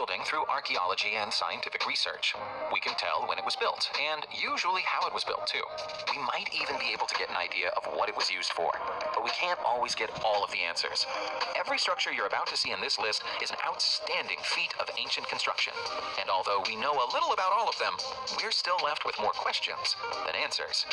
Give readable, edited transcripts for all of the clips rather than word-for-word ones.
building through archaeology and scientific research. We can tell when it was built, and usually how it was built too. We might even be able to get an idea of what it was used for, but we can't always get all of the answers. Every structure you're about to see in this list is an outstanding feat of ancient construction, and although we know a little about all of them, we're still left with more questions than answers.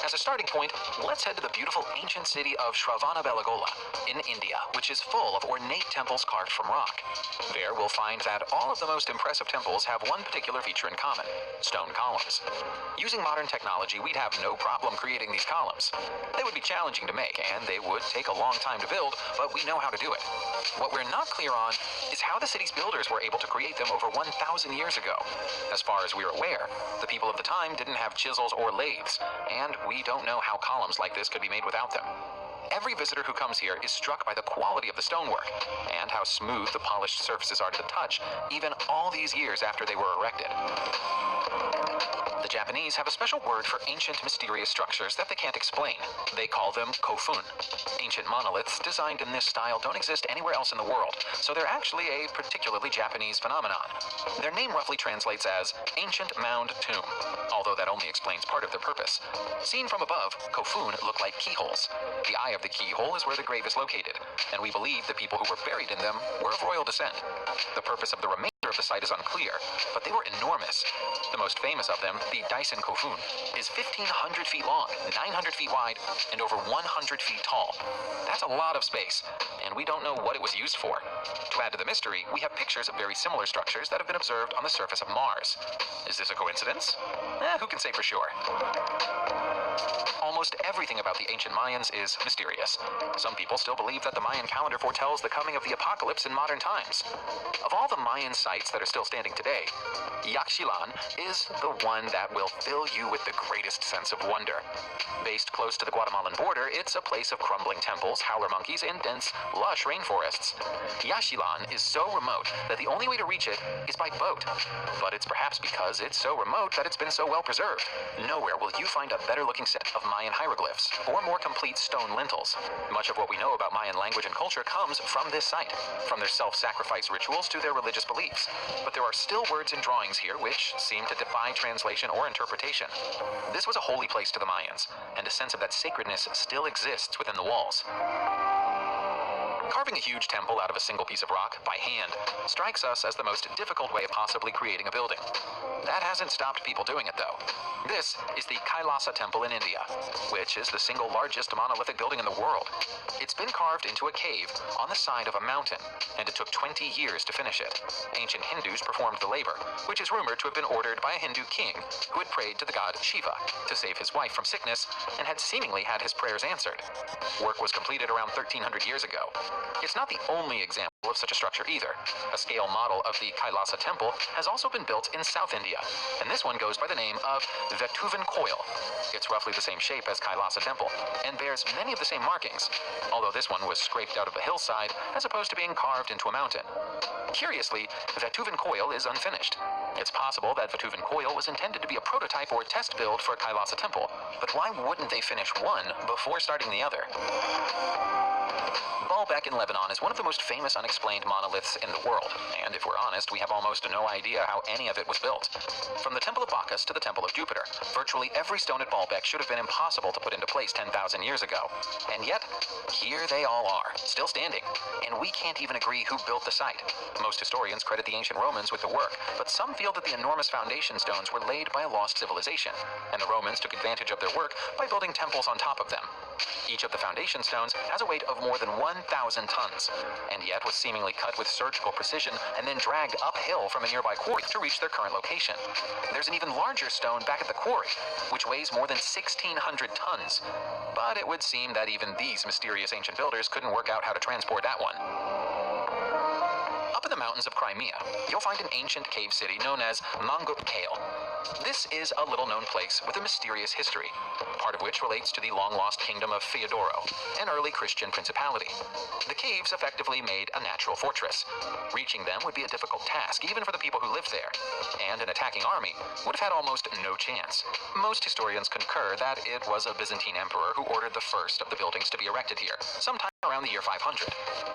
As a starting point, let's head to the beautiful ancient city of Shravanabelagola in India, which is full of ornate temples carved from rock. There we'll find that all of the most impressive temples have one particular feature in common: stone columns. Using modern technology, we'd have no problem creating these columns. They would be challenging to make, and they would take a long time to build, but we know how to do it. What we're not clear on is how the city's builders were able to create them over 1,000 years ago. As far as we're aware, the people of the time didn't have chisels or lathes, and we don't know how columns like this could be made without them. Every visitor who comes here is struck by the quality of the stonework and how smooth the polished surfaces are to the touch, even all these years after they were erected. The Japanese have a special word for ancient mysterious structures that they can't explain. They call them kofun. Ancient monoliths designed in this style don't exist anywhere else in the world, so they're actually a particularly Japanese phenomenon. Their name roughly translates as ancient mound tomb, although that only explains part of their purpose. Seen from above, kofun look like keyholes. The eye of the keyhole is where the grave is located, and we believe the people who were buried in them were of royal descent. The purpose of the remainder of the site is unclear, but they were enormous. The most famous of them, the Daisen Kofun, is 1,500 feet long, 900 feet wide, and over 100 feet tall. That's a lot of space, and we don't know what it was used for. To add to the mystery, we have pictures of very similar structures that have been observed on the surface of Mars. Is this a coincidence? Who can say for sure? Almost everything about the ancient Mayans is mysterious. Some people still believe that the Mayan calendar foretells the coming of the apocalypse in modern times. Of all the Mayan sites that are still standing today, Yaxchilan is the one that will fill you with the greatest sense of wonder. Based close to the Guatemalan border, it's a place of crumbling temples, howler monkeys, and dense, lush rainforests. Yaxchilan is so remote that the only way to reach it is by boat. But it's perhaps because it's so remote that it's been so well preserved. Nowhere will you find a better-looking set of Mayan hieroglyphs or more complete stone lintels. Much of what we know about Mayan language and culture comes from this site, from their self-sacrifice rituals to their religious beliefs. But there are still words and drawings here which seem to defy translation or interpretation. This was a holy place to the Mayans, and a sense of that sacredness still exists within the walls. Carving a huge temple out of a single piece of rock by hand strikes us as the most difficult way of possibly creating a building. That hasn't stopped people doing it, though. This is the Kailasa Temple in India, which is the single largest monolithic building in the world. It's been carved into a cave on the side of a mountain, and it took 20 years to finish it. Ancient Hindus performed the labor, which is rumored to have been ordered by a Hindu king who had prayed to the god Shiva to save his wife from sickness and had seemingly had his prayers answered. Work was completed around 1,300 years ago. It's not the only example of such a structure either. A scale model of the Kailasa Temple has also been built in South India, and this one goes by the name of Vetuvan Coil. It's roughly the same shape as Kailasa Temple, and bears many of the same markings, although this one was scraped out of a hillside as opposed to being carved into a mountain. Curiously, Vetuvan Coil is unfinished. It's possible that Vetuvan Coil was intended to be a prototype or test build for Kailasa Temple, but why wouldn't they finish one before starting the other? Baalbek in Lebanon is one of the most famous unexplained monoliths in the world, and if we're honest, we have almost no idea how any of it was built. From the Temple of Bacchus to the Temple of Jupiter, virtually every stone at Baalbek should have been impossible to put into place 10,000 years ago. And yet, here they all are, still standing, and we can't even agree who built the site. Most historians credit the ancient Romans with the work, but some feel that the enormous foundation stones were laid by a lost civilization, and the Romans took advantage of their work by building temples on top of them. Each of the foundation stones has a weight of more than 1,000 tons, and yet was seemingly cut with surgical precision and then dragged uphill from a nearby quarry to reach their current location. There's an even larger stone back at the quarry, which weighs more than 1,600 tons. But it would seem that even these mysterious ancient builders couldn't work out how to transport that one. Up in the mountains of Crimea, you'll find an ancient cave city known as Mangut Kale. This is a little-known place with a mysterious history, part of which relates to the long-lost kingdom of Feodoro, an early Christian principality. The caves effectively made a natural fortress. Reaching them would be a difficult task, even for the people who lived there, and an attacking army would have had almost no chance. Most historians concur that it was a Byzantine emperor who ordered the first of the buildings to be erected here, sometime around the year 500.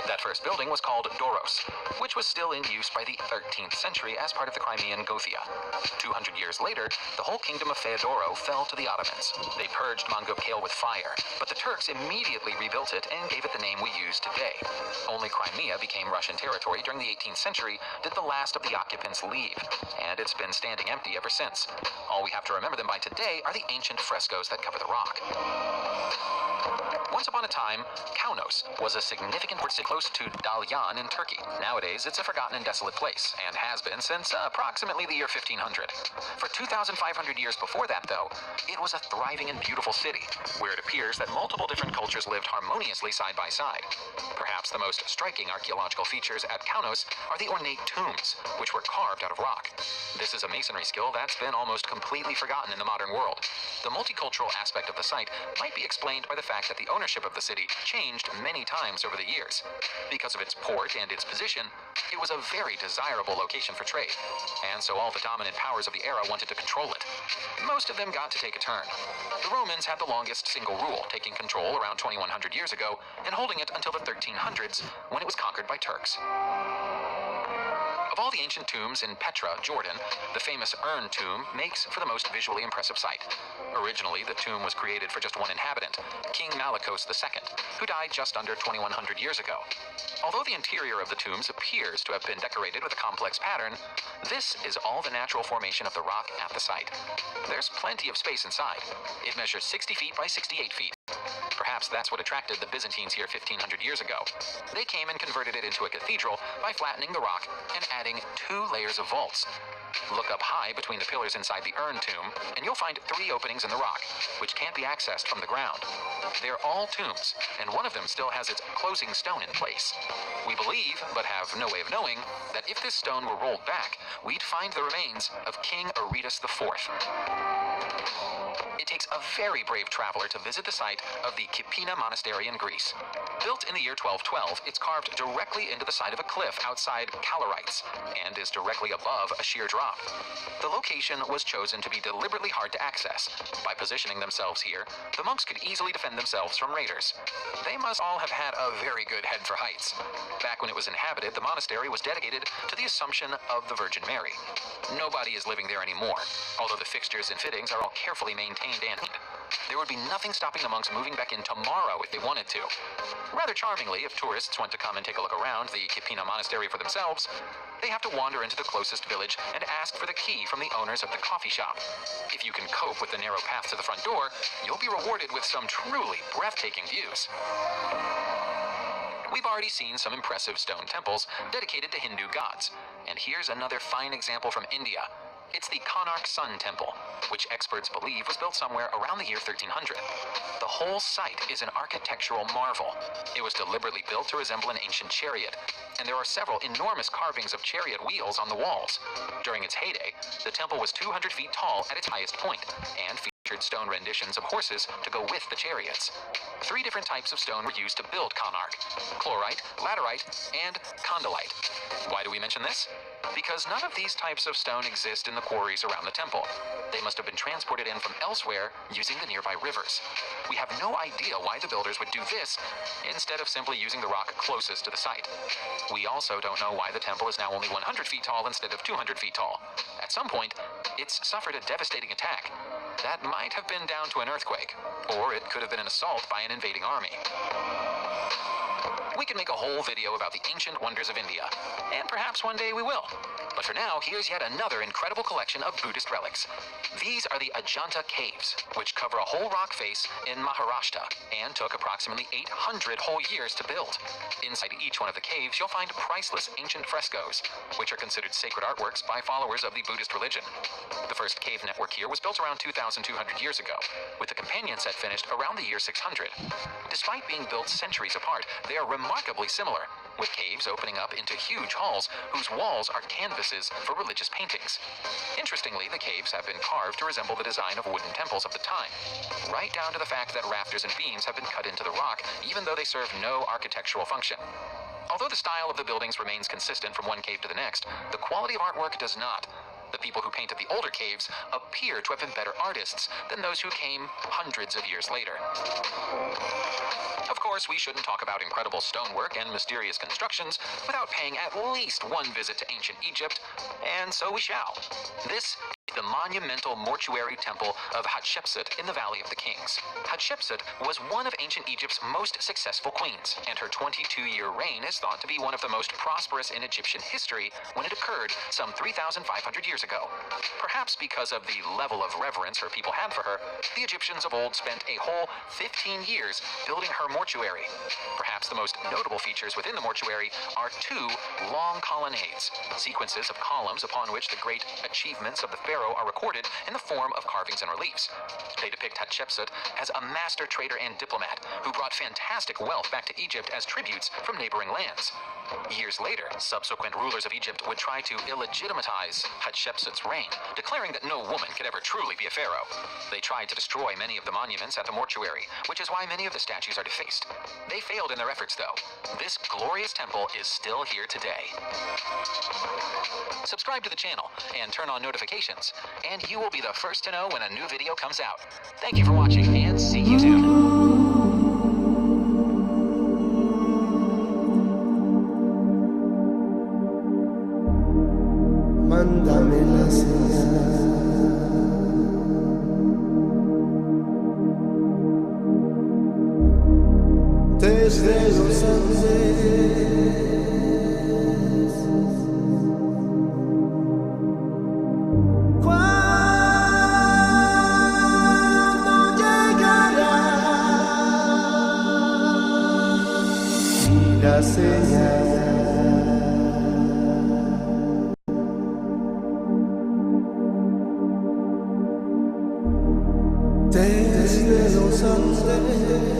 That first building was called Doros, which was still in use by the 13th century as part of the Crimean Gothia. 200 years later, the whole kingdom of Feodoro fell to the Ottomans. They purged Mangkok with fire, but the Turks immediately rebuilt it and gave it the name we use today. Only Crimea became Russian territory during the 18th century did the last of the occupants leave, and it's been standing empty ever since. All we have to remember them by today are the ancient frescoes that cover the rock. Once upon a time, Kaunos was a significant port city close to Dalyan in Turkey. Nowadays, it's a forgotten and desolate place, and has been since approximately the year 1500. For 2,500 years before that, though, it was a thriving and beautiful city, where it appears that multiple different cultures lived harmoniously side by side. Perhaps the most striking archaeological features at Kaunos are the ornate tombs, which were carved out of rock. This is a masonry skill that's been almost completely forgotten in the modern world. The multicultural aspect of the site might be explained by the fact that the ownership of the city changed many times over the years. Because of its port and its position, it was a very desirable location for trade, and so all the dominant powers of the era wanted to control it. Most of them got to take a turn. The Romans had the longest single rule, taking control around 2100 years ago and holding it until the 1300s, when it was conquered by Turks. Of all the ancient tombs in Petra, Jordan, the famous urn tomb makes for the most visually impressive sight. Originally, the tomb was created for just one inhabitant, King Malicos II, who died just under 2100 years ago. Although the interior of the tombs appears to have been decorated with a complex pattern, this is all the natural formation of the rock at the site. There's plenty of space inside. It measures 60 feet by 68 feet. Perhaps that's what attracted the Byzantines here 1500 years ago. They came and converted it into a cathedral by flattening the rock and adding 2 layers of vaults. Look up high between the pillars inside the urn tomb, and you'll find 3 openings in the rock, which can't be accessed from the ground. They're all tombs, and one of them still has its closing stone in place. We believe, but have no way of knowing, that if this stone were rolled back, we'd find the remains of King Aretas IV. It takes a very brave traveler to visit the site of the Kipina Monastery in Greece. Built in the year 1212, it's carved directly into the side of a cliff outside Calorites, and is directly above a sheer drop. The location was chosen to be deliberately hard to access. By positioning themselves here, the monks could easily defend themselves from raiders. They must all have had a very good head for heights. Back when it was inhabited, the monastery was dedicated to the Assumption of the Virgin Mary. Nobody is living there anymore, although the fixtures and fittings are all carefully maintained and cleaned. There would be nothing stopping the monks moving back in tomorrow if they wanted to. Rather charmingly, if tourists want to come and take a look around the Kipina Monastery for themselves, they have to wander into the closest village and ask for the key from the owners of the coffee shop. If you can cope with the narrow path to the front door, you'll be rewarded with some truly breathtaking views. We've already seen some impressive stone temples dedicated to Hindu gods, and here's another fine example from India. It's the Konark Sun Temple, which experts believe was built somewhere around the year 1300. The whole site is an architectural marvel. It was deliberately built to resemble an ancient chariot, and there are several enormous carvings of chariot wheels on the walls. During its heyday, the temple was 200 feet tall at its highest point, and featured stone renditions of horses to go with the chariots. 3 different types of stone were used to build Konark: chlorite, laterite, and condylite. Why do we mention this? Because none of these types of stone exist in the quarries around the temple. They must have been transported in from elsewhere using the nearby rivers. We have no idea why the builders would do this instead of simply using the rock closest to the site. We also don't know why the temple is now only 100 feet tall instead of 200 feet tall. At some point, it's suffered a devastating attack. That might have been down to an earthquake, or it could have been an assault by an invading army. We can make a whole video about the ancient wonders of India, and perhaps one day we will. But for now, here's yet another incredible collection of Buddhist relics. These are the Ajanta Caves, which cover a whole rock face in Maharashtra, and took approximately 800 whole years to build. Inside each one of the caves, you'll find priceless ancient frescoes, which are considered sacred artworks by followers of the Buddhist religion. The first cave network here was built around 2,200 years ago, with the companion set finished around the year 600. Despite being built centuries apart, they are remarkably similar, with caves opening up into huge halls whose walls are canvases for religious paintings. Interestingly, the caves have been carved to resemble the design of wooden temples of the time, right down to the fact that rafters and beams have been cut into the rock, even though they serve no architectural function. Although the style of the buildings remains consistent from one cave to the next, the quality of artwork does not. The people who painted the older caves appear to have been better artists than those who came hundreds of years later. Of course, we shouldn't talk about incredible stonework and mysterious constructions without paying at least one visit to ancient Egypt, and so we shall. This is the monumental mortuary temple of Hatshepsut in the Valley of the Kings. Hatshepsut was one of ancient Egypt's most successful queens, and her 22-year reign is thought to be one of the most prosperous in Egyptian history when it occurred some 3,500 years ago. Perhaps because of the level of reverence her people had for her, the Egyptians of old spent a whole 15 years building her mortuary. Perhaps the most notable features within the mortuary are two long colonnades, sequences of columns upon which the great achievements of the pharaoh are recorded in the form of carvings and reliefs. They depict Hatshepsut as a master trader and diplomat who brought fantastic wealth back to Egypt as tributes from neighboring lands. Years later, subsequent rulers of Egypt would try to illegitimize Hatshepsut's reign, declaring that no woman could ever truly be a pharaoh. They tried to destroy many of the monuments at the mortuary, which is why many of the statues are defaced. They failed in their efforts, though. This glorious temple is still here today. Subscribe to the channel and turn on notifications, and you will be the first to know when a new video comes out. Thank you for watching, and see you soon. Mándame la señal desde los Andes. ¿Cuándo llegará y la señal? Desde los Andes